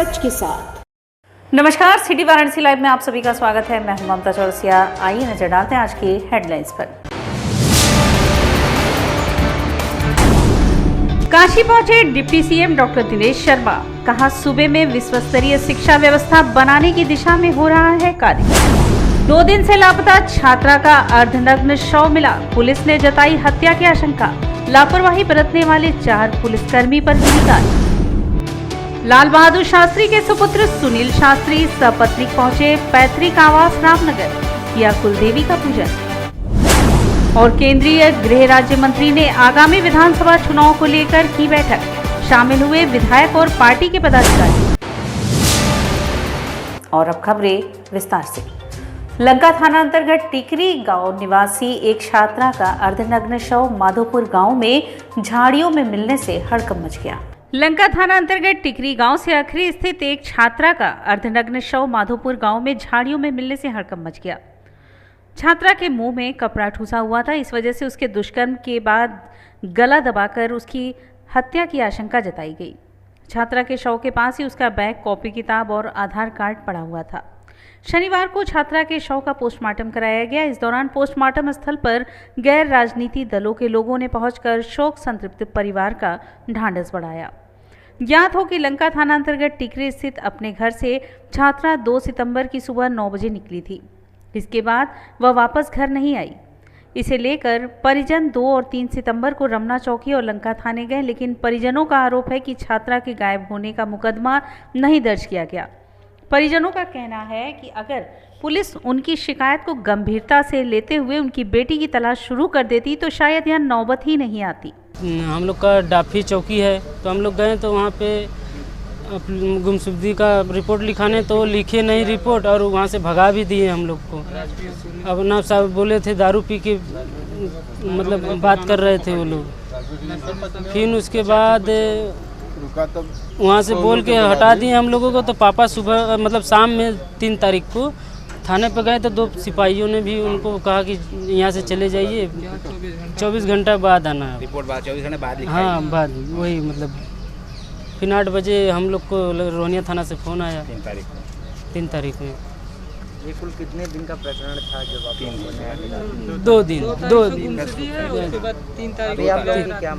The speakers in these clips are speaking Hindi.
सच के साथ। नमस्कार, सिटी वाराणसी लाइव में आप सभी का स्वागत है। मैं हूं ममता चौरसिया। आइए नजर डालते हैं आज की हेडलाइंस पर। काशी पहुंचे deputy CM doctor Dinesh Sharma. कहा, सूबे में विश्वस्तरीय शिक्षा व्यवस्था बनाने की दिशा में हो रहा है कार्य। 2 दिन से लापता छात्रा का अर्धनग्न शव मिला। पुलिस ने जताई हत्या की आशंका। लापरवाही बरतने वाले 4 पुलिसकर्मी पर हुई कार्रवाई। लाल बहादुर शास्त्री के सुपुत्र सुनील शास्त्री सपत्नीक पहुंचे पैतृक आवास रामनगर। किया कुलदेवी का पूजन। और केंद्रीय गृह राज्य मंत्री ने आगामी विधानसभा चुनाव को लेकर की बैठक। शामिल हुए विधायक और पार्टी के पदाधिकारी। और अब खबरें विस्तार से। लंका थाना अंतर्गत टिकरी गांव निवासी एक छात्रा का अर्धनग्न शव माधोपुर गांव में झाड़ियों में मिलने से हड़कंप मच गया। लंका थाना अंतर्गत टिकरी गांव से अखरी स्थित एक छात्रा का अर्धनग्न शव माधोपुर गांव में झाड़ियों में मिलने से हड़कंप मच गया। छात्रा के मुंह में कपड़ा ठूसा हुआ था। इस वजह से उसके दुष्कर्म के बाद गला दबाकर उसकी हत्या की आशंका जताई गई। छात्रा के शव के पास ही उसका बैग, कॉपी किताब और आधार कार्ड पड़ा हुआ था। शनिवार को छात्रा के शव का पोस्टमार्टम कराया गया। इस दौरान पोस्टमार्टम स्थल पर गैर राजनीति दलों के लोगों ने पहुंचकर शोक संतृप्त परिवार का ढांढस बढ़ाया। ज्ञात हो कि लंका थाना अंतर्गत टिकरी स्थित अपने घर से छात्रा 2 सितंबर की सुबह 9 बजे निकली थी। इसके बाद वह वापस घर नहीं आई। इसे लेकर परिजन 2 और 3 सितंबर को रमना चौकी और लंका थाने गए, लेकिन परिजनों का आरोप है कि छात्रा के गायब होने का मुकदमा नहीं दर्ज किया गया। परिजनों का कहना है कि अगर पुलिस उनकी शिकायत को गंभीरता से लेते हुए उनकी बेटी की तलाश शुरू कर देती तो शायद यह नौबत ही नहीं आती। हम लोग का डाफी चौकी है, तो हम लोग गए तो वहाँ पे गुमशुदगी का रिपोर्ट लिखाने, तो लिखे नहीं रिपोर्ट और वहाँ से भगा भी दिए हम लोग को। अब ना साहब बोले थे दारू पी के मतलब बात कर रहे थे वो लोग। फिर उसके बाद वहाँ से बोल के हटा दिए हम लोगों को। तो पापा सुबह मतलब शाम में 3 तारीख को थाने पर गए तो 2 सिपाहियों ने भी उनको कहा कि यहाँ से चले जाइए, 24 घंटा बाद आना है। रिपोर्ट बाद 24 घंटे बाद हाँ बाद वही मतलब फिर 8 बजे हम लोग को रोहनिया थाना से फ़ोन आया 3 तारीख में। ये कुल कितने दिन का प्रकरण था जब आप 2 दिन उसके बाद 3 तारीख क्या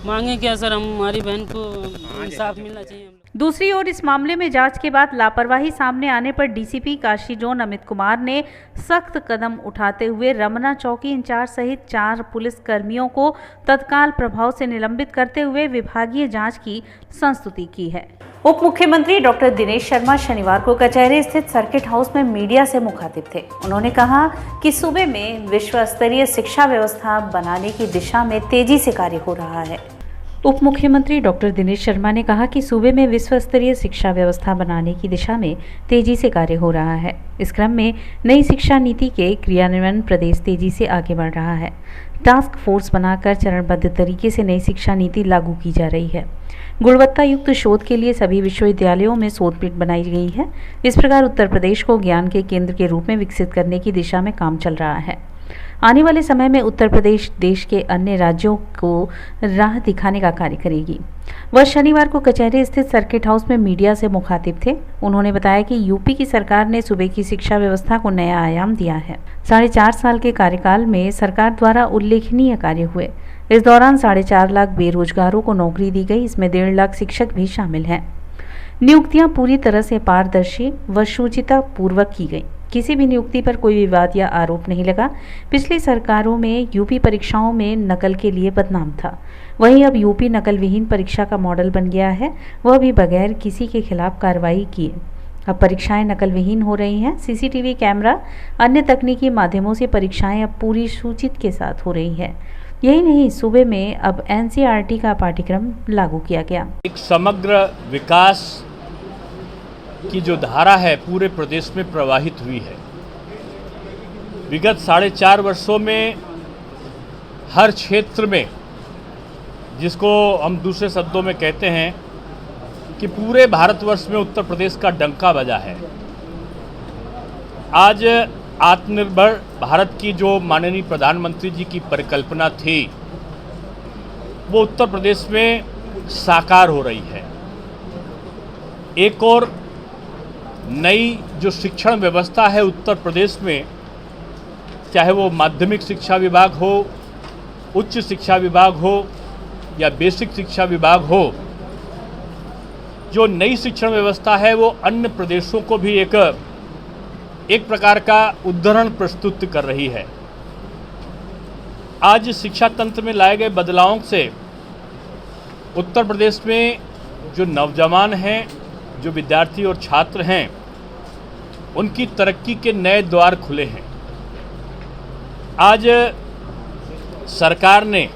मांगे क्या सर, हमारी बहन को इंसाफ मिलना चाहिए। दूसरी ओर इस मामले में जांच के बाद लापरवाही सामने आने पर डीसीपी काशी जोन अमित कुमार ने सख्त कदम उठाते हुए रमना चौकी इंचार्ज सहित 4 पुलिस कर्मियों को तत्काल प्रभाव से निलंबित करते हुए विभागीय जांच की संस्तुति की है। उप मुख्यमंत्री डॉक्टर दिनेश शर्मा शनिवार को कचहरी स्थित सर्किट हाउस में मीडिया से मुखातिब थे। उन्होंने कहा कि सूबे में विश्व स्तरीय शिक्षा व्यवस्था बनाने की दिशा में तेजी से कार्य हो रहा है। उप मुख्यमंत्री डॉक्टर दिनेश शर्मा ने कहा कि सूबे में विश्व स्तरीय शिक्षा व्यवस्था बनाने की दिशा में तेजी से कार्य हो रहा है। इस क्रम में नई शिक्षा नीति के क्रियान्वयन प्रदेश तेजी से आगे बढ़ रहा है। टास्क फोर्स बनाकर चरणबद्ध तरीके से नई शिक्षा नीति लागू की जा रही है। गुणवत्ता युक्त शोध के लिए सभी विश्वविद्यालयों में शोधपीठ बनाई गई है। इस प्रकार उत्तर प्रदेश को ज्ञान के केंद्र के रूप में विकसित करने की दिशा में काम चल रहा है। आने वाले समय में उत्तर प्रदेश देश के अन्य राज्यों को राह दिखाने का कार्य करेगी। वह शनिवार को कचहरी स्थित सर्किट हाउस में मीडिया से मुखातिब थे। उन्होंने बताया कि यूपी की सरकार ने सूबे की शिक्षा व्यवस्था को नया आयाम दिया है। 4.5 साल के कार्यकाल में सरकार द्वारा उल्लेखनीय कार्य हुए। इस दौरान 4.5 लाख बेरोजगारों को नौकरी दी गई। इसमें 1.5 लाख शिक्षक भी शामिल हैं। नियुक्तियां पूरी तरह से पारदर्शी व शुचिता पूर्वक की गई। किसी भी नियुक्ति पर कोई विवाद या आरोप नहीं लगा। पिछली सरकारों में यूपी परीक्षाओं में नकल के लिए बदनाम था। वहीं अब यूपी नकल विहीन परीक्षा का मॉडल बन गया है, वह भी बगैर किसी के खिलाफ कार्रवाई किए। अब परीक्षाएं नकल विहीन हो रही हैं। सीसीटीवी कैमरा, अन्य तकनीकी माध्यमों से परीक्षाएं अब पूरी सूचित के साथ हो रही है। यही नहीं, सूबे में अब एनसीईआरटी का पाठ्यक्रम लागू किया गया। एक समग्र विकास की जो धारा है पूरे प्रदेश में प्रवाहित हुई है। विगत 4.5 वर्षों में हर क्षेत्र में, जिसको हम दूसरे शब्दों में कहते हैं कि पूरे भारतवर्ष में उत्तर प्रदेश का डंका बजा है। आज आत्मनिर्भर भारत की जो माननीय प्रधानमंत्री जी की परिकल्पना थी, वो उत्तर प्रदेश में साकार हो रही है। एक और नई जो शिक्षण व्यवस्था है उत्तर प्रदेश में, चाहे वो माध्यमिक शिक्षा विभाग हो, उच्च शिक्षा विभाग हो या बेसिक शिक्षा विभाग हो, जो नई शिक्षण व्यवस्था है वो अन्य प्रदेशों को भी एक प्रकार का उदाहरण प्रस्तुत कर रही है। आज शिक्षा तंत्र में लाए गए बदलावों से उत्तर प्रदेश में जो नौजवान हैं, जो विद्यार्थी और छात्र हैं, उनकी तरक्की के नए द्वार खुले हैं। आज सरकार ने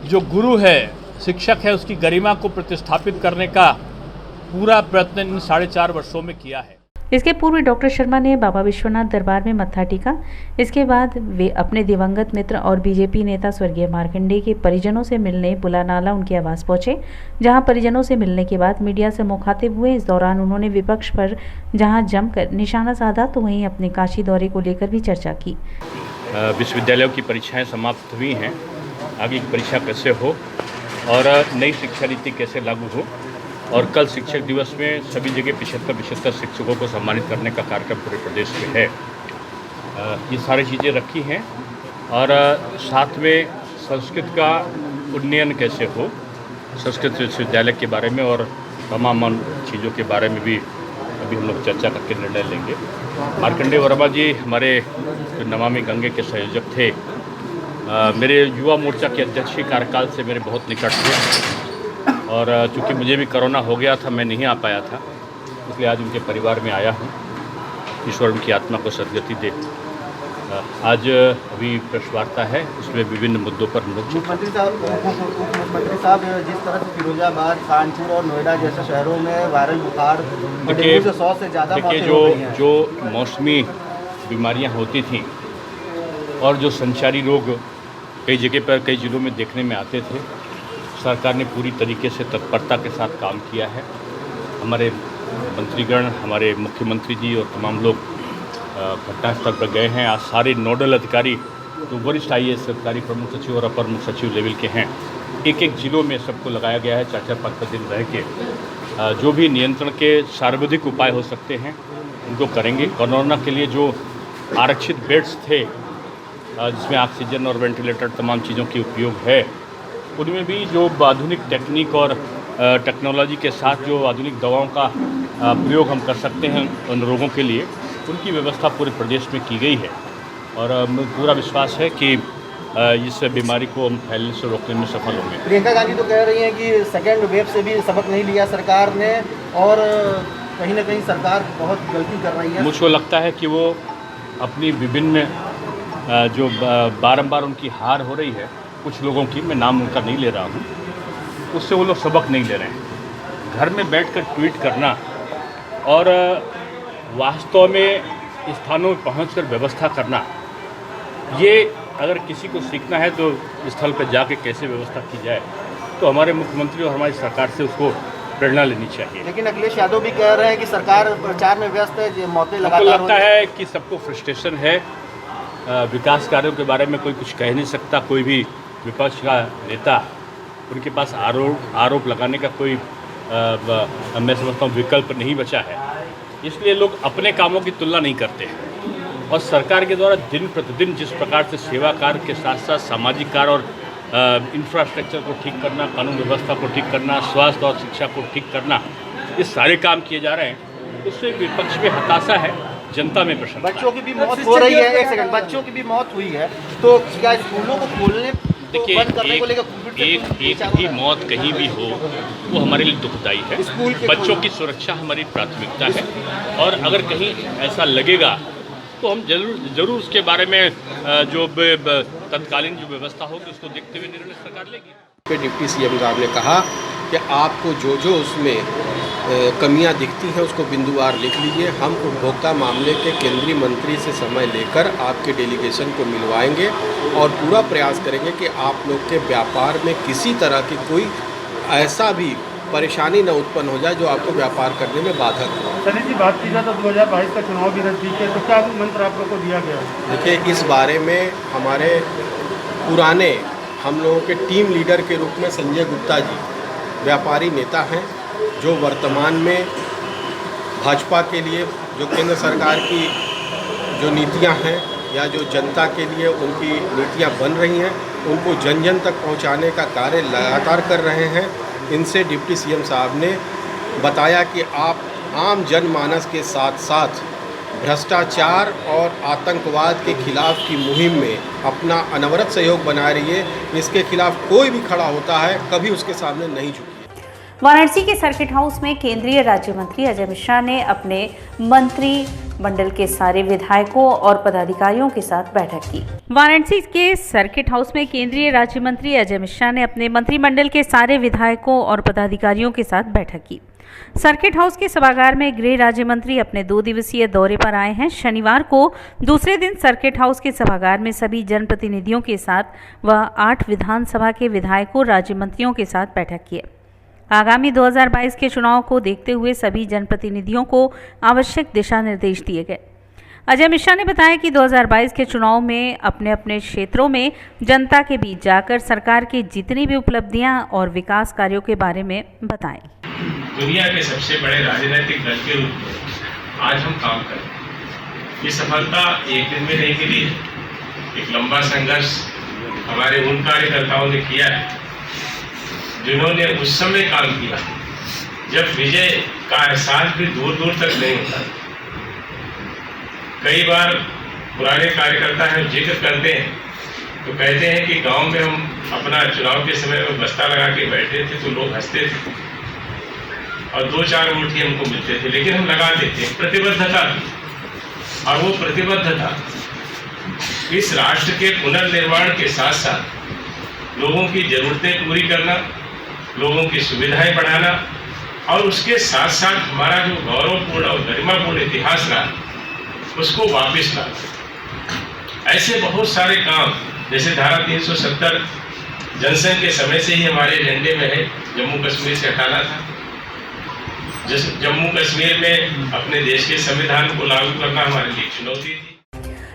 जो गुरु है, शिक्षक है, उसकी गरिमा को प्रतिस्थापित करने का पूरा प्रयत्न इन 4.5 वर्षों में किया है। इसके पूर्व डॉक्टर शर्मा ने बाबा विश्वनाथ दरबार में मत्था टेका। इसके बाद वे अपने दिवंगत मित्र और बीजेपी नेता स्वर्गीय मार्कंडेय के परिजनों से मिलने बुलानाला उनके आवास पहुंचे, जहां परिजनों से मिलने के बाद मीडिया से मुखातिब हुए। इस दौरान उन्होंने विपक्ष पर जहां जमकर निशाना साधा, तो वहीं अपने काशी दौरे को लेकर भी चर्चा की। विश्वविद्यालयों की परीक्षाएं समाप्त हुई हैं, आगे की परीक्षा कैसे हो और नई शिक्षा नीति कैसे लागू हो, और कल शिक्षक दिवस में सभी जगह 75 शिक्षकों को सम्मानित करने का कार्यक्रम पूरे प्रदेश में है। ये सारी चीज़ें रखी हैं और साथ में संस्कृत का उन्नयन कैसे हो, संस्कृत विश्वविद्यालय के बारे में और तमाम चीज़ों के बारे में भी अभी हम लोग चर्चा करके निर्णय लेंगे। मार्कंडेय वर्मा जी हमारे जो नमामि गंगे के संयोजक थे, मेरे युवा मोर्चा के अध्यक्ष के कार्यकाल से मेरे बहुत निकट थे, और चूँकि मुझे भी कोरोना हो गया था, मैं नहीं आ पाया था, इसलिए आज उनके परिवार में आया हूँ। ईश्वर उनकी आत्मा को सद्गति दे। आज अभी प्रेस वार्ता है, उसमें विभिन्न मुद्दों पर हम लोग मुख्यमंत्री साहब जिस तरह से फिरोजाबाद, कानपुर और नोएडा जैसे शहरों में वायरल बुखार देखिए 100 से ज़्यादा मौतें हो गई हैं। जो मौसमी बीमारियां होती थीं और जो संचारी रोग कई जगह पर कई जिलों में देखने में आते थे, सरकार ने पूरी तरीके से तत्परता के साथ काम किया है। हमारे मंत्रीगण, हमारे मुख्यमंत्री जी और तमाम लोग घटनास्थल पर गए हैं। आज सारे नोडल अधिकारी, तो वरिष्ठ IAS अधिकारी, प्रमुख सचिव और अपर मुख्य सचिव लेवल के हैं, एक जिलों में सबको लगाया गया है। 4-5 दिन रह के जो भी नियंत्रण के सर्वाधिक उपाय हो सकते हैं उनको करेंगे। कोरोना के लिए जो आरक्षित बेड्स थे, जिसमें ऑक्सीजन और वेंटिलेटर तमाम चीज़ों की उपयोग है, उनमें भी जो आधुनिक टेक्निक और टेक्नोलॉजी के साथ जो आधुनिक दवाओं का प्रयोग हम कर सकते हैं उन रोगों के लिए, उनकी व्यवस्था पूरे प्रदेश में की गई है। और पूरा विश्वास है कि इस बीमारी को हम फैलने से रोकने में सफल होंगे। प्रियंका गांधी तो कह रही हैं कि सेकेंड वेव से भी सबक नहीं लिया सरकार ने, और कहीं ना कहीं सरकार बहुत गलती कर रही है। मुझको लगता है कि वो अपनी विभिन्न जो बारंबार उनकी हार हो रही है कुछ लोगों की, मैं नाम उनका नहीं ले रहा हूँ, उससे वो लोग सबक नहीं ले रहे हैं। घर में बैठकर ट्वीट करना और वास्तव में स्थानों में पहुंचकर व्यवस्था करना, ये अगर किसी को सीखना है तो स्थल पर जाके कैसे व्यवस्था की जाए, तो हमारे मुख्यमंत्री और हमारी सरकार से उसको प्रेरणा लेनी चाहिए। लेकिन अखिलेश यादव भी कह रहे हैं कि सरकार प्रचार में व्यस्त है, मौतें लगातार लगता है कि सबको फ्रस्ट्रेशन है। विकास कार्यों के बारे में कोई कुछ कह नहीं सकता। कोई भी विपक्ष का नेता, उनके पास आरोप लगाने का कोई मैं समझता हूँ विकल्प नहीं बचा है। इसलिए लोग अपने कामों की तुलना नहीं करते हैं, और सरकार के द्वारा दिन प्रतिदिन जिस प्रकार से सेवा कार्य के साथ साथ सामाजिक कार्य और इंफ्रास्ट्रक्चर को ठीक करना, कानून व्यवस्था को ठीक करना, स्वास्थ्य और शिक्षा को ठीक करना, ये सारे काम किए जा रहे हैं। उससे विपक्ष में हताशा है, जनता में प्रसन्नता। बच्चों की भी मौत हो रही है, एक सेकंड, बच्चों की भी मौत हुई है, तो क्या स्कूलों को खोलने देखिए, एक भी मौत कहीं भी हो वो हमारे लिए दुखदायी है। बच्चों की सुरक्षा हमारी प्राथमिकता है, और अगर कहीं ऐसा लगेगा तो हम जरूर उसके बारे में जो तत्कालीन जो व्यवस्था होगी उसको देखते हुए निर्णय सरकार लेगी। डिप्टी CM साहब ने कहा कि आपको जो उसमें कमियां दिखती हैं उसको बिंदुवार लिख लीजिए। हम उपभोक्ता मामले के केंद्रीय मंत्री से समय लेकर आपके डेलीगेशन को मिलवाएंगे और पूरा प्रयास करेंगे कि आप लोग के व्यापार में किसी तरह की कोई ऐसा भी परेशानी न उत्पन्न हो जाए जो आपको व्यापार करने में बाधक हो। सनी जी, बात की जाए तो 2022 का चुनाव भी नजदीक है, तो क्या मंत्र आप लोग को दिया गया? देखिए, इस बारे में हमारे पुराने हम लोगों के टीम लीडर के रूप में संजय गुप्ता जी व्यापारी नेता हैं, जो वर्तमान में भाजपा के लिए जो केंद्र सरकार की जो नीतियां हैं या जो जनता के लिए उनकी नीतियां बन रही हैं उनको जन जन तक पहुंचाने का कार्य लगातार कर रहे हैं। इनसे डिप्टी सीएम साहब ने बताया कि आप आम जनमानस के साथ साथ भ्रष्टाचार और आतंकवाद के खिलाफ की मुहिम में अपना अनवरत सहयोग बनाए रहिए। इसके खिलाफ कोई भी खड़ा होता है कभी उसके सामने नहीं झुकिए। वाराणसी के सर्किट हाउस में केंद्रीय राज्य मंत्री अजय मिश्रा ने अपने मंत्री मंडल के सारे विधायकों और पदाधिकारियों के साथ बैठक की। वाराणसी के सर्किट हाउस में केंद्रीय राज्य मंत्री अजय मिश्रा ने अपने मंत्रिमंडल के सारे विधायकों और पदाधिकारियों के साथ बैठक की। सर्किट हाउस के सभागार में गृह राज्य मंत्री अपने 2 दिवसीय दौरे पर आए हैं। शनिवार को दूसरे दिन सर्किट हाउस के सभागार में सभी जनप्रतिनिधियों के साथ वह 8 विधानसभा के विधायकों राज्य मंत्रियों के साथ बैठक की। आगामी 2022 के चुनाव को देखते हुए सभी जनप्रतिनिधियों को आवश्यक दिशा निर्देश दिए गए। अजय मिश्रा ने बताया कि 2022 के चुनाव में अपने अपने क्षेत्रों में जनता के बीच जाकर सरकार की जितनी भी उपलब्धियां और विकास कार्यों के बारे में बताएं। दुनिया के सबसे बड़े राजनीतिक दल के रूप में आज हम काम कर रहे हैं। ये सफलता एक दिन में नहीं मिली है। एक लंबा संघर्ष हमारे उन कार्यकर्ताओं ने किया है जिन्होंने उस समय काम किया जब विजय का एहसास भी दूर दूर तक नहीं होता। कई बार पुराने कार्यकर्ता हम जिक्र करते हैं तो कहते हैं कि गांव में हम अपना चुनाव के समय में बस्ता लगा के बैठे थे तो लोग हंसते थे और 2-4 वोट ही हमको मिलते थे, लेकिन हम लगाते थे। प्रतिबद्धता थी और वो प्रतिबद्धता इस राष्ट्र के पुनर्निर्माण के साथ साथ लोगों की जरूरतें पूरी करना, लोगों की सुविधाएं बढ़ाना और उसके साथ साथ हमारा जो गौरवपूर्ण और गरिमापूर्ण इतिहास रहा उसको वापस लाना। ऐसे बहुत सारे काम जैसे धारा 370 जनसंघ के समय से ही हमारे एजेंडे में है। जम्मू कश्मीर से हटाना था। जैसे जम्मू कश्मीर में अपने देश के संविधान को लागू करना हमारे लिए चुनौती थी।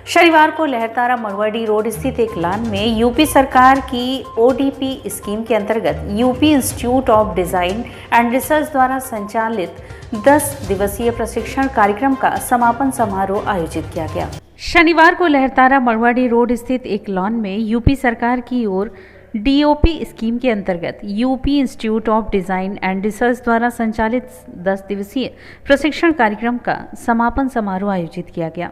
शनिवार को लहरतारा मड़वाडी रोड स्थित एक लॉन में यूपी सरकार की ODP स्कीम के अंतर्गत UP institute of design and research द्वारा संचालित 10 दिवसीय प्रशिक्षण कार्यक्रम का समापन समारोह आयोजित किया गया। शनिवार को लहरतारा मड़वाडी रोड स्थित एक लॉन में यूपी सरकार की ओर DOP स्कीम के अंतर्गत UP institute of design and research द्वारा संचालित 10 दिवसीय प्रशिक्षण कार्यक्रम का समापन समारोह आयोजित किया गया,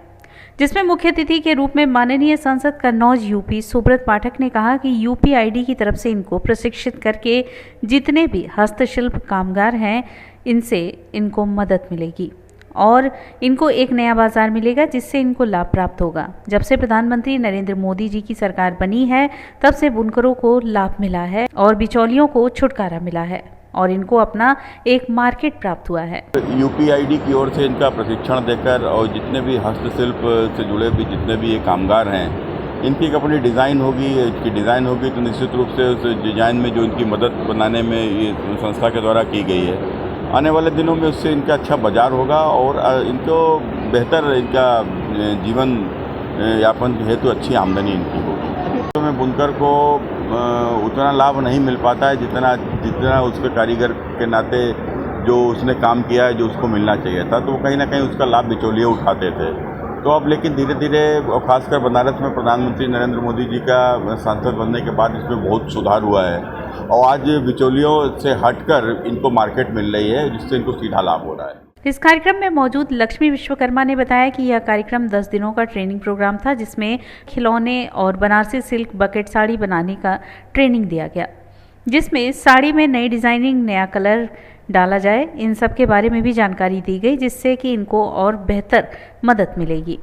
जिसमें मुख्य अतिथि के रूप में माननीय सांसद कन्नौज यूपी सुब्रत पाठक ने कहा कि UPID की तरफ से इनको प्रशिक्षित करके जितने भी हस्तशिल्प कामगार हैं इनसे इनको मदद मिलेगी और इनको एक नया बाजार मिलेगा जिससे इनको लाभ प्राप्त होगा। जब से प्रधानमंत्री नरेंद्र मोदी जी की सरकार बनी है तब से बुनकरों को लाभ मिला है और बिचौलियों को छुटकारा मिला है और इनको अपना एक मार्केट प्राप्त हुआ है। UPID की ओर से इनका प्रशिक्षण देकर और जितने भी हस्तशिल्प से जुड़े भी जितने भी ये कामगार हैं इनकी एक अपनी डिज़ाइन होगी, इसकी डिज़ाइन होगी तो निश्चित रूप से उस डिज़ाइन में जो इनकी मदद बनाने में ये संस्था के द्वारा की गई है, आने वाले दिनों में उससे इनका अच्छा बाजार होगा और इनको बेहतर इनका जीवन यापन हेतु अच्छी आमदनी इनकी होगी। तो मैं बुनकर को उतना लाभ नहीं मिल पाता है जितना उसके कारीगर के नाते जो उसने काम किया है जो उसको मिलना चाहिए था, तो वो कहीं ना कहीं उसका लाभ बिचौलिए उठाते थे। तो अब लेकिन धीरे धीरे खासकर बनारस में प्रधानमंत्री नरेंद्र मोदी जी का सांसद बनने के बाद इसमें बहुत सुधार हुआ है और आज बिचौलियों से हटकर इनको मार्केट मिल रही है जिससे इनको सीधा लाभ हो रहा है। इस कार्यक्रम में मौजूद लक्ष्मी विश्वकर्मा ने बताया कि यह कार्यक्रम 10 दिनों का ट्रेनिंग प्रोग्राम था जिसमें खिलौने और बनारसी सिल्क बकेट साड़ी बनाने का ट्रेनिंग दिया गया, जिसमें साड़ी में नई डिजाइनिंग, नया कलर डाला जाए, इन सब के बारे में भी जानकारी दी गई जिससे कि इनको और बेहतर मदद मिलेगी।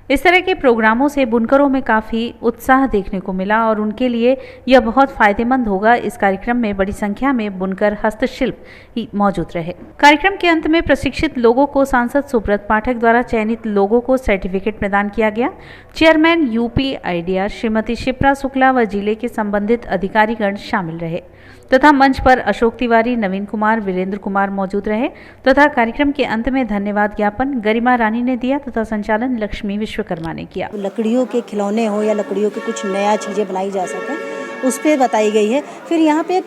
इस तरह के प्रोग्रामों से बुनकरों में काफ़ी उत्साह देखने को मिला और उनके लिए यह बहुत फायदेमंद होगा। इस कार्यक्रम में बड़ी संख्या में बुनकर हस्तशिल्प मौजूद रहे। कार्यक्रम के अंत में प्रशिक्षित लोगों को सांसद सुब्रत पाठक द्वारा चयनित लोगों को सर्टिफिकेट प्रदान किया गया। चेयरमैन UPIDR श्रीमती शिप्रा शुक्ला व जिले के संबंधित अधिकारीगण शामिल रहे तथा मंच पर अशोक तिवारी, नवीन कुमार, वीरेंद्र कुमार मौजूद रहे तथा कार्यक्रम के अंत में धन्यवाद ज्ञापन गरिमा रानी ने दिया तथा संचालन लक्ष्मी विश्वकर्मा ने किया। लकड़ियों के खिलौने हो या लकड़ियों के कुछ नया चीज़ें बनाई जा सके उस पर बताई गई है। फिर यहाँ पे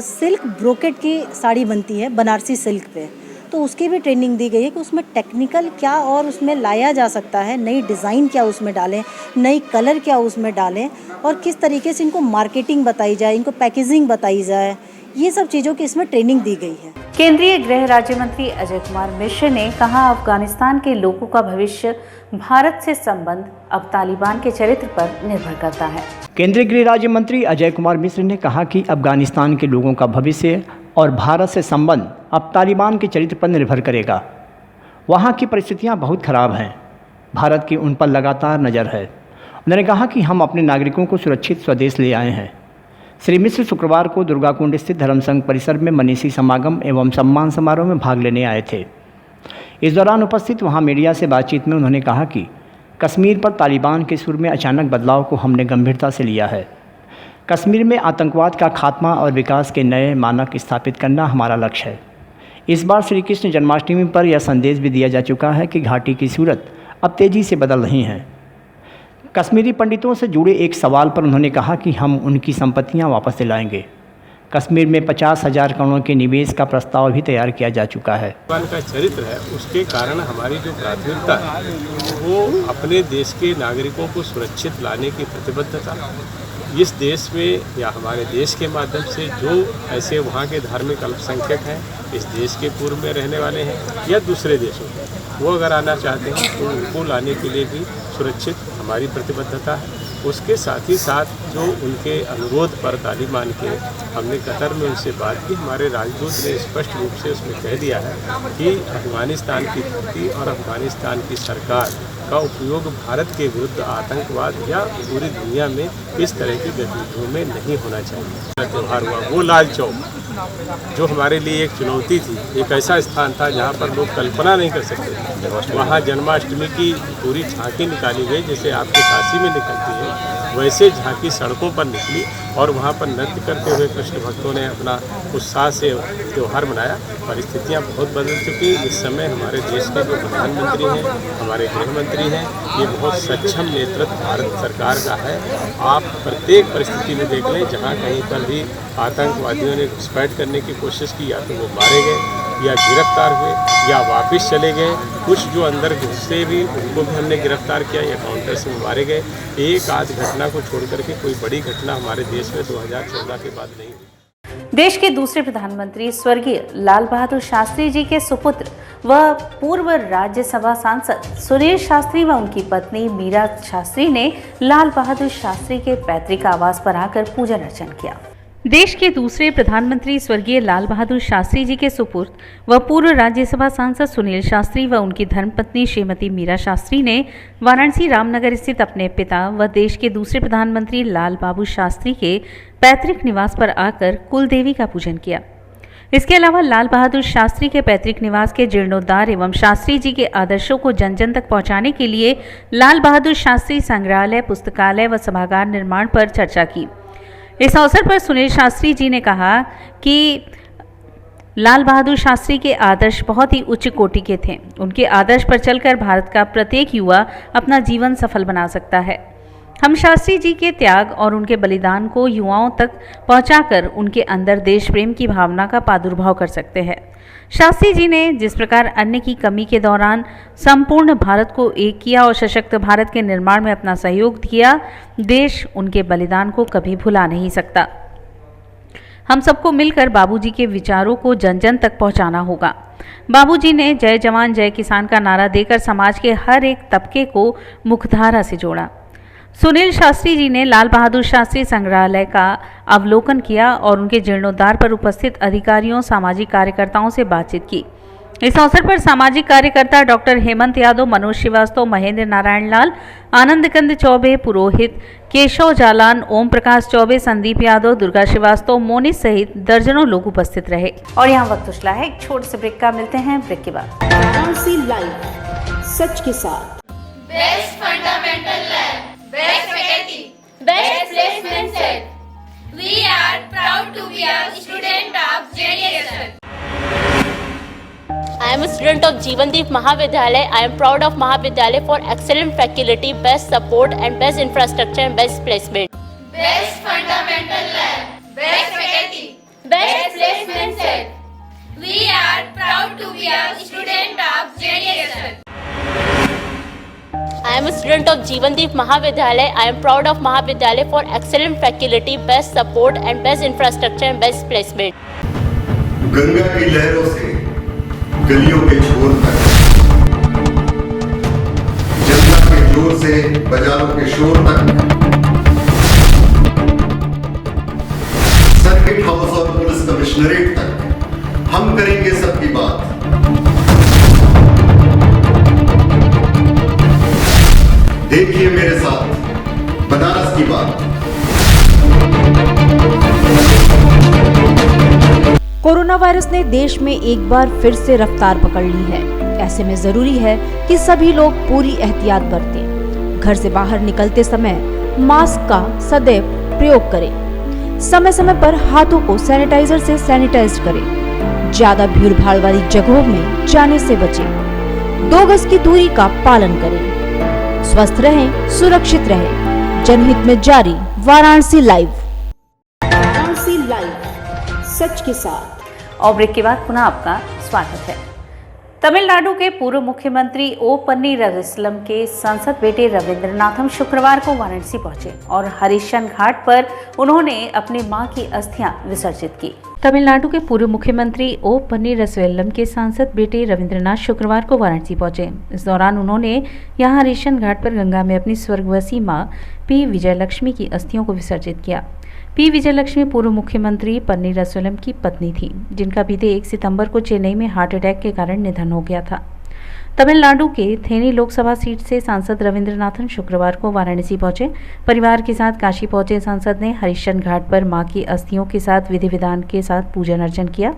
सिल्क ब्रोकेट की साड़ी बनती है बनारसी सिल्क पे, तो उसकी भी ट्रेनिंग दी गई है कि उसमें टेक्निकल क्या और उसमें लाया जा सकता है, नई डिज़ाइन क्या उसमें डालें, नई कलर क्या उसमें डालें और किस तरीके से इनको मार्केटिंग बताई जाए, इनको पैकेजिंग बताई जाए, ये सब चीज़ों की इसमें ट्रेनिंग दी गई है। केंद्रीय गृह राज्य मंत्री अजय कुमार मिश्र ने कहा, अफगानिस्तान के लोगों का भविष्य भारत से संबंध अब तालिबान के चरित्र पर निर्भर करता है। केंद्रीय गृह राज्य मंत्री अजय कुमार मिश्र ने कहा कि अफगानिस्तान के लोगों का भविष्य और भारत से संबंध अब तालिबान के चरित्र पर निर्भर करेगा। वहाँ की परिस्थितियाँ बहुत ख़राब हैं, भारत की उन पर लगातार नज़र है। उन्होंने कहा कि हम अपने नागरिकों को सुरक्षित स्वदेश ले आए हैं। श्री मिश्र शुक्रवार को दुर्गाकुंड स्थित धर्मसंघ परिसर में मनीषी समागम एवं सम्मान समारोह में भाग लेने आए थे। इस दौरान उपस्थित वहाँ मीडिया से बातचीत में उन्होंने कहा कि कश्मीर पर तालिबान के सुर में अचानक बदलाव को हमने गंभीरता से लिया है। कश्मीर में आतंकवाद का खात्मा और विकास के नए मानक स्थापित करना हमारा लक्ष्य है। इस बार श्री कृष्ण जन्माष्टमी पर यह संदेश भी दिया जा चुका है कि घाटी की सूरत अब तेज़ी से बदल रही है। कश्मीरी पंडितों से जुड़े एक सवाल पर उन्होंने कहा कि हम उनकी संपत्तियां वापस दिलाएंगे। कश्मीर में 50,000 करोड़ के निवेश का प्रस्ताव भी तैयार किया जा चुका है। तालिबान का चरित्र है, उसके कारण हमारी जो प्राथमिकता है वो अपने देश के नागरिकों को सुरक्षित लाने की प्रतिबद्धता, इस देश में या हमारे देश के माध्यम से जो ऐसे वहाँ के धार्मिक अल्पसंख्यक हैं, इस देश के पूर्व में रहने वाले हैं या दूसरे देशों में, वो अगर आना चाहते हैं तो उनको लाने के लिए भी सुरक्षित हमारी प्रतिबद्धता है। उसके साथ ही साथ जो उनके अनुरोध पर तालिबान के हमने कतर में उनसे बात की, हमारे राजदूत ने स्पष्ट रूप से उसमें कह दिया है कि अफगानिस्तान की धरती और अफगानिस्तान की सरकार का उपयोग भारत के विरुद्ध आतंकवाद या पूरी दुनिया में इस तरह की गतिविधियों में नहीं होना चाहिए। त्यौहार हुआ वो लाल चौक जो हमारे लिए एक चुनौती थी, एक ऐसा स्थान था जहाँ पर लोग कल्पना नहीं कर सकते। वहाँ जन्माष्टमी की पूरी झांकी निकाली गई, जैसे आपके काशी में निकलती है वैसे झांकी सड़कों पर निकली और वहाँ पर नृत्य करते हुए कृष्ण भक्तों ने अपना उत्साह से त्यौहार मनाया। परिस्थितियाँ बहुत बदल चुकी। इस समय हमारे देश के जो प्रधानमंत्री हैं, हमारे गृह मंत्री हैं, ये बहुत सक्षम नेतृत्व भारत सरकार का है। आप प्रत्येक परिस्थिति में देख लें, जहाँ कहीं पर भी आतंकवादियों ने घुसपैठ करने की कोशिश की, या तो वो मारे गए या गिरफ्तार हुए या वापस चले गए। कुछ जो अंदर घुसे भी उनको भी हमने गिरफ्तार किया या काउंटर से मारे गए। एक आध घटना को छोड़ करके कोई बड़ी घटना हमारे देश में 2014 के बाद नहीं हुई। देश के दूसरे प्रधानमंत्री स्वर्गीय लाल बहादुर शास्त्री जी के सुपुत्र व पूर्व राज्यसभा सांसद सुनील शास्त्री व उनकी पत्नी मीरा शास्त्री ने लाल बहादुर शास्त्री के पैतृक आवास पर आकर पूजन अर्चन किया। देश के दूसरे प्रधानमंत्री स्वर्गीय लाल बहादुर शास्त्री जी के सुपुत्र व पूर्व राज्यसभा सांसद सुनील शास्त्री व उनकी धर्मपत्नी श्रीमती मीरा शास्त्री ने वाराणसी रामनगर स्थित अपने पिता व देश के दूसरे प्रधानमंत्री लाल बहादुर शास्त्री के पैतृक निवास पर आकर कुल देवी का पूजन किया। इसके अलावा लाल बहादुर शास्त्री के पैतृक निवास के जीर्णोद्धार एवं शास्त्री जी के आदर्शों को जन जन तक पहुंचाने के लिए लाल बहादुर शास्त्री संग्रहालय, पुस्तकालय व सभागार निर्माण पर चर्चा की। इस अवसर पर सुनील शास्त्री जी ने कहा कि लाल बहादुर शास्त्री के आदर्श बहुत ही उच्च कोटि के थे। उनके आदर्श पर चलकर भारत का प्रत्येक युवा अपना जीवन सफल बना सकता है। हम शास्त्री जी के त्याग और उनके बलिदान को युवाओं तक पहुंचाकर उनके अंदर देश प्रेम की भावना का प्रादुर्भाव कर सकते हैं। शास्त्री जी ने जिस प्रकार अन्न की कमी के दौरान संपूर्ण भारत को एक किया और सशक्त भारत के निर्माण में अपना सहयोग दिया, देश उनके बलिदान को कभी भुला नहीं सकता। हम सबको मिलकर बाबूजी के विचारों को जन जन तक पहुंचाना होगा। बाबूजी ने जय जवान जय किसान का नारा देकर समाज के हर एक तबके को मुख्यधारा से जोड़ा। सुनील शास्त्री जी ने लाल बहादुर शास्त्री संग्रहालय का अवलोकन किया और उनके जीर्णोद्धार पर उपस्थित अधिकारियों, सामाजिक कार्यकर्ताओं से बातचीत की। इस अवसर पर सामाजिक कार्यकर्ता डॉक्टर हेमंत यादव, मनोज श्रीवास्तव, महेंद्र नारायण लाल, आनंद कंद चौबे, पुरोहित केशव जालान, ओम प्रकाश चौबे, संदीप यादव, दुर्गा श्रीवास्तव, मोनिस सहित दर्जनों लोग उपस्थित रहे। और यहाँ वक्त उछला है एक छोटे से ब्रेक का। मिलते हैं ब्रेक के बाद। वाराणसी लाइव, सच के साथ। Best fundamental lab, best faculty, best placement set. We are proud to be a student of JDSL. I am a student of Jeevandeep Mahavidyalaya. I am proud of Mahavidyalaya for excellent faculty, best support and best infrastructure and best placement. Best fundamental lab. Best faculty. Best placement set. We are proud to be a student of JDSL. I am a student of Jeevandeep Mahavidyalaya. I am proud of Mahavidyalaya for excellent faculty, best support and best infrastructure and best placement. Ganga की लहरों से गलियों के छोर तक, जनता के जोर से बाजारों के शोर तक, सर्किट हाउस और पुलिस कमिश्नरेट तक हम करेंगे सबकी बात। देखिए मेरे साथ बनारस की बात। कोरोना वायरस ने देश में एक बार फिर से रफ्तार पकड़ ली है। ऐसे में जरूरी है कि सभी लोग पूरी एहतियात बरतें। घर से बाहर निकलते समय मास्क का सदैव प्रयोग करें। समय समय पर हाथों को सैनिटाइजर से सैनिटाइज करें। ज्यादा भीड़ भाड़ वाली जगहों में जाने से बचें। 2 गज की दूरी का पालन करें। स्वस्थ रहें, सुरक्षित रहें। जनहित में जारी वाराणसी लाइव। वाराणसी लाइव, सच के साथ। और ब्रेक के बाद पुनः आपका स्वागत है। तमिलनाडु के पूर्व मुख्यमंत्री ओ पन्नीरसेल्वम के सांसद बेटे रविंद्रनाथम शुक्रवार को वाराणसी पहुंचे और हरिश्चंद्र घाट पर उन्होंने अपनी मां की अस्थियां विसर्जित की। तमिलनाडु के पूर्व मुख्यमंत्री ओ पन्नीरसेल्वम के सांसद बेटे रविंद्रनाथ शुक्रवार को वाराणसी पहुंचे। इस दौरान उन्होंने यहां हरिश्चंद्र घाट पर गंगा में अपनी स्वर्गवासी मां पी विजयलक्ष्मी की अस्थियों को विसर्जित किया। पी विजयलक्ष्मी पूर्व मुख्यमंत्री पन्नीरसेल्वम की पत्नी थी, जिनका बीते 1 सितंबर को चेन्नई में हार्ट अटैक के कारण निधन हो गया था। तमिलनाडु के थेनी लोकसभा सीट से सांसद रविंद्रनाथन शुक्रवार को वाराणसी पहुंचे। परिवार के साथ काशी पहुंचे सांसद ने हरिश्चंद्र घाट पर मां की अस्थियों के साथ विधि विधान के साथ पूजन अर्चन किया।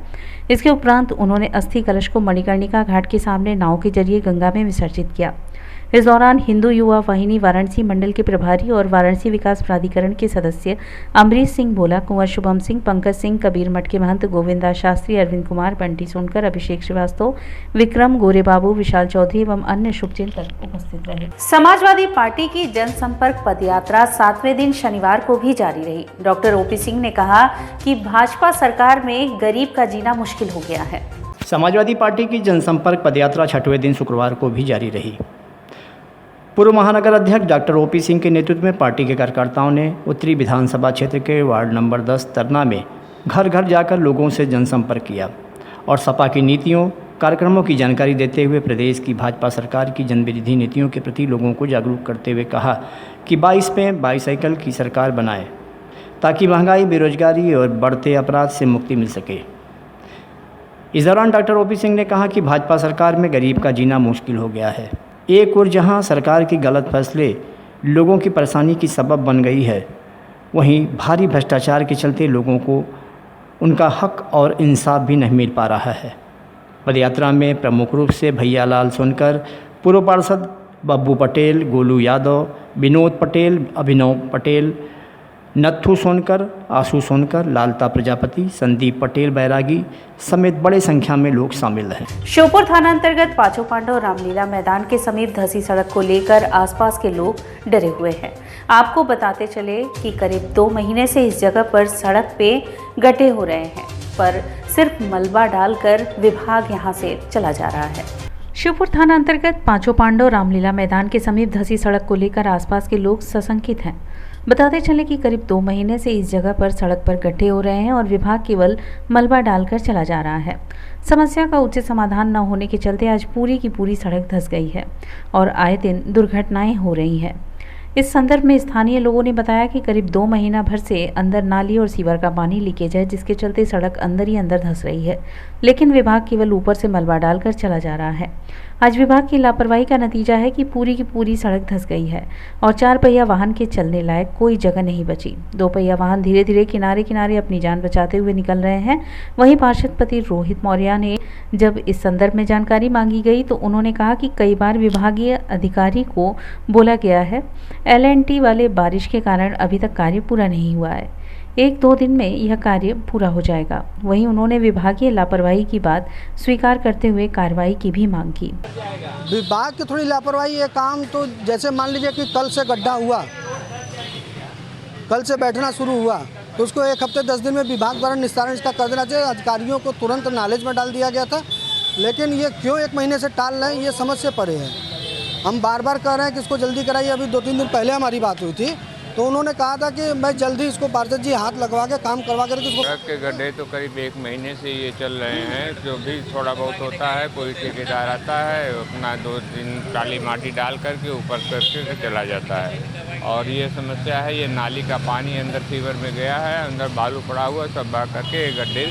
इसके उपरांत उन्होंने अस्थि कलश को मणिकर्णिका घाट के सामने नाव के जरिए गंगा में विसर्जित किया। इस दौरान हिंदू युवा वाहिनी वाराणसी मंडल के प्रभारी और वाराणसी विकास प्राधिकरण के सदस्य अमरीश सिंह भोला, कुंवर शुभम सिंह, पंकज सिंह, कबीर मठ के महंत गोविंदास शास्त्री, अरविंद कुमार, बंटी सोनकर, अभिषेक श्रीवास्तव, विक्रम गोरे बाबू, विशाल चौधरी एवं अन्य शुभचिंतक उपस्थित रहे। समाजवादी पार्टी की जनसंपर्क पदयात्रा 7वें दिन शनिवार को भी जारी रही। डॉक्टर ओपी सिंह ने कहा कि भाजपा सरकार में गरीब का जीना मुश्किल हो गया है। समाजवादी पार्टी की जनसंपर्क पदयात्रा 6वें दिन शुक्रवार को भी जारी रही। पूर्व महानगर अध्यक्ष डॉक्टर ओपी सिंह के नेतृत्व में पार्टी के कार्यकर्ताओं ने उत्तरी विधानसभा क्षेत्र के वार्ड नंबर 10 तरना में घर घर जाकर लोगों से जनसंपर्क किया और सपा की नीतियों कार्यक्रमों की जानकारी देते हुए प्रदेश की भाजपा सरकार की जनविरोधी नीतियों के प्रति लोगों को जागरूक करते हुए कहा कि 22 में बाईसाइकिल की सरकार बनाए ताकि महंगाई, बेरोजगारी और बढ़ते अपराध से मुक्ति मिल सके। इस दौरान डॉक्टर ओपी सिंह ने कहा कि भाजपा सरकार में गरीब का जीना मुश्किल हो गया है। एक और जहां सरकार की गलत फैसले लोगों की परेशानी की सबब बन गई है, वहीं भारी भ्रष्टाचार के चलते लोगों को उनका हक और इंसाफ भी नहीं मिल पा रहा है। पदयात्रा में प्रमुख रूप से भैयालाल सोनकर, पूर्व पार्षद बब्बू पटेल, गोलू यादव, विनोद पटेल, अभिनव पटेल, नत्थू सोनकर, आशु सोनकर, लालता प्रजापति, संदीप पटेल बैरागी समेत बड़े संख्या में लोग शामिल हैं। श्योपुर थाना अंतर्गत पांचों पांडव रामलीला मैदान के समीप धसी सड़क को लेकर आसपास के लोग डरे हुए हैं। आपको बताते चले कि करीब 2 महीने से इस जगह पर सड़क पे गड्ढे हो रहे हैं, पर सिर्फ मलबा डालकर विभाग यहां से चला जा रहा है। श्योपुर थाना अंतर्गत पांचों पांडव रामलीला मैदान के समीप धसी सड़क को लेकर आसपास के लोग सशंकित हैं। बताते चले कि करीब 2 महीने से इस जगह पर सड़क पर गड्ढे हो रहे हैं और विभाग केवल मलबा डालकर चला जा रहा है। समस्या का उचित समाधान न होने के चलते आज पूरी की पूरी सड़क धंस गई है और आए दिन दुर्घटनाएं हो रही हैं। इस संदर्भ में स्थानीय लोगों ने बताया कि करीब 2 महीना भर से अंदर नाली और सीवर का पानी लीकेज है, जिसके चलते सड़क अंदर ही अंदर धंस रही है, लेकिन विभाग केवल ऊपर से मलबा डालकर चला जा रहा है। आज विभाग की लापरवाही का नतीजा है कि पूरी की पूरी सड़क धंस गई है और 4 पहिया वाहन के चलने लायक कोई जगह नहीं बची। 2 पहिया वाहन धीरे धीरे किनारे किनारे अपनी जान बचाते हुए निकल रहे हैं। वहीं पार्षद पति रोहित मौर्य ने जब इस संदर्भ में जानकारी मांगी गई तो उन्होंने कहा कि कई बार विभागीय अधिकारी को बोला गया है, LNT वाले बारिश के कारण अभी तक कार्य पूरा नहीं हुआ है, 1-2 दिन में यह कार्य पूरा हो जाएगा। वहीं उन्होंने विभागीय लापरवाही की बात स्वीकार करते हुए कार्रवाई की भी मांग की। विभाग की थोड़ी लापरवाही है। काम तो जैसे मान लीजिए कि कल से गड्ढा हुआ कल से बैठना शुरू हुआ, तो उसको 1 हफ्ते 10 दिन में विभाग द्वारा निस्तारण इसका कर देना चाहिए। अधिकारियों को तुरंत नॉलेज में डाल दिया गया था, लेकिन ये क्यों 1 महीने से टाल रहे हैं, ये समझ से परे है। हम बार बार कह रहे हैं कि इसको जल्दी कराइए। अभी 2-3 दिन पहले हमारी बात हुई थी, तो उन्होंने कहा था कि मैं जल्दी इसको पार्षद जी हाथ लगवा के काम करवा कर सड़क के गड्ढे तो करीब 1 महीने से ये चल रहे हैं। जो भी थोड़ा बहुत होता है, कोई ठेकेदार आता है, अपना 2 दिन काली माटी डाल करके ऊपर करके चला जाता है। और ये समस्या है, ये नाली का पानी अंदर सीवर में गया है, अंदर बालू पड़ा हुआ, सब बहा करके गड्ढे,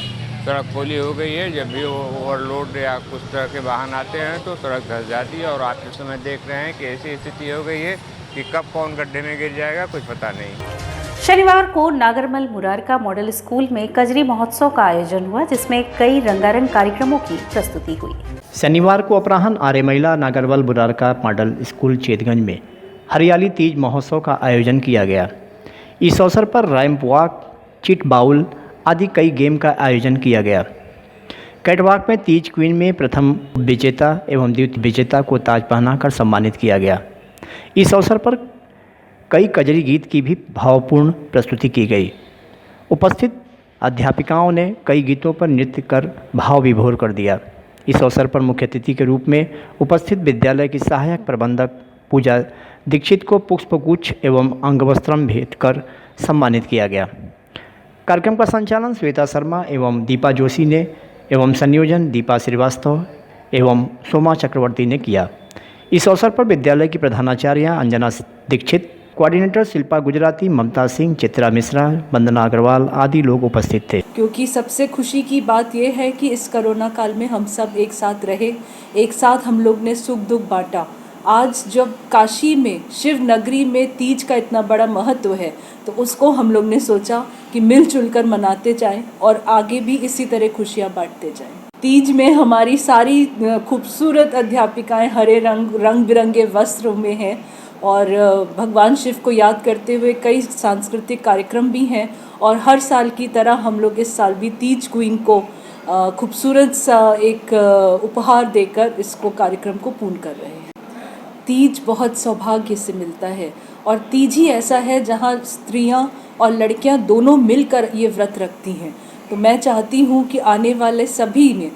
सड़क खोली हो गई है। जब भी ओवरलोड या कुछ तरह के वाहन आते हैं तो सड़क धंस जाती है। और आप इस समय देख रहे हैं कि ऐसी स्थिति हो गई है कि कब कौन गड्ढे में गिर जाएगा कुछ पता नहीं। शनिवार को नागरमल मुरारका मॉडल स्कूल में कजरी महोत्सव का आयोजन हुआ, जिसमें कई रंगारंग कार्यक्रमों की प्रस्तुति हुई। शनिवार को अपराह्न आर्य महिला नागरमल मुरारका मॉडल स्कूल चेतगंज में हरियाली तीज महोत्सव का आयोजन किया गया। इस अवसर पर रैंप वॉक, चिट बाउल आदि कई गेम का आयोजन किया गया। कैटवॉक में तीज क्वीन में प्रथम विजेता एवं द्वितीय विजेता को ताज पहनाकर सम्मानित किया गया। इस अवसर पर कई कजरी गीत की भी भावपूर्ण प्रस्तुति की गई। उपस्थित अध्यापिकाओं ने कई गीतों पर नृत्य कर भाव विभोर कर दिया। इस अवसर पर मुख्य अतिथि के रूप में उपस्थित विद्यालय की सहायक प्रबंधक पूजा दीक्षित को पुष्पगुच्छ एवं अंगवस्त्रम भेंट कर सम्मानित किया गया। कार्यक्रम का संचालन श्वेता शर्मा एवं दीपा जोशी ने एवं संयोजन दीपा श्रीवास्तव एवं सोमा चक्रवर्ती ने किया। इस अवसर पर विद्यालय की प्रधानाचार्य अंजना दीक्षित, कोऑर्डिनेटर शिल्पा गुजराती, ममता सिंह, चित्रा मिश्रा, वंदना अग्रवाल आदि लोग उपस्थित थे। क्योंकि सबसे खुशी की बात यह है कि इस कोरोना काल में हम सब एक साथ रहे, एक साथ हम लोग ने सुख दुख बांटा। आज जब काशी में, शिव नगरी में तीज का इतना बड़ा महत्व है, तो उसको हम लोग ने सोचा कि मिलजुल कर मनाते जाएं और आगे भी इसी तरह खुशियां बांटते जाएं। तीज में हमारी सारी खूबसूरत अध्यापिकाएं हरे रंग बिरंगे वस्त्रों में हैं और भगवान शिव को याद करते हुए कई सांस्कृतिक कार्यक्रम भी हैं। और हर साल की तरह हम लोग इस साल भी तीज क्वीन को खूबसूरत सा एक उपहार देकर इसको कार्यक्रम को पूर्ण कर रहे हैं। तीज बहुत सौभाग्य से मिलता है और तीज ही ऐसा है जहाँ स्त्रियाँ और लड़कियाँ दोनों मिलकर ये व्रत रखती हैं। तो मैं चाहती हूँ कि आने वाले सभी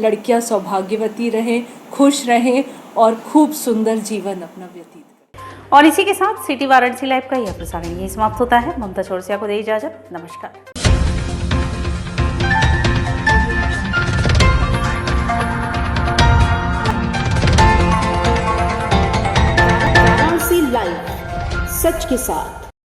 लड़कियाँ सौभाग्यवती रहें, खुश रहें और खूब सुंदर जीवन अपना व्यतीत करें। और इसी के साथ सिटी वाराणसी लाइव का यह प्रसारण यही समाप्त होता है। ममता चौरसिया को दे इजाजत। नमस्कार। लाइव, सच के साथ।